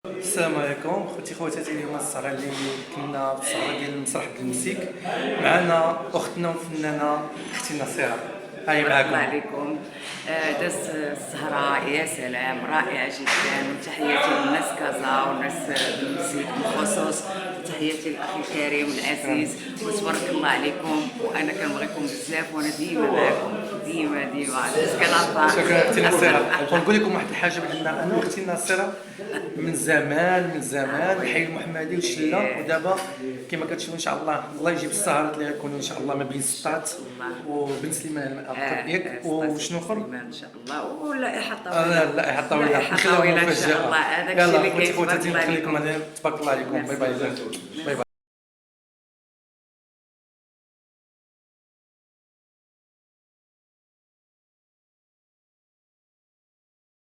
السلام عليكم خوتي خواتاتي. اليوم السهرة اللي كنا في السهرة ديال المسرح بالمسيك معنا اختنا وفنانة اختي نصيرة. هاي بارك الله معاكم. عليكم. دازت السهرة يا سلام رائعة جدا، وتحياتي للناس كازا والناس بالمسيك بالخصوص، تحياتي للأخ الكريم العزيز وتبارك الله عليكم. وأنا كنبغيكم بزاف وأنا ديما معكم ديما كنعرفها. شكرا اختي نصيرة. نقول لكم واحد الحاجة بأن أنا واختي نصيرة من زمان الحي المحمدي والشلة، ودابا كما كتشوفوا إن شاء الله يجيب السهرات اللي غيكونوا إن شاء الله ما بين سطات وبن سليمان ياك وشنو اخر ان شاء الله، واللائحه اللائحة الطويلة اللائحه طويله ان شاء مفاجأة. الله. هذاك الشيء يلا اللي خوتي كاين. تبارك خواتاتي الله نخليكم عليكم. تبارك الله عليكم. باي باي. باي باي.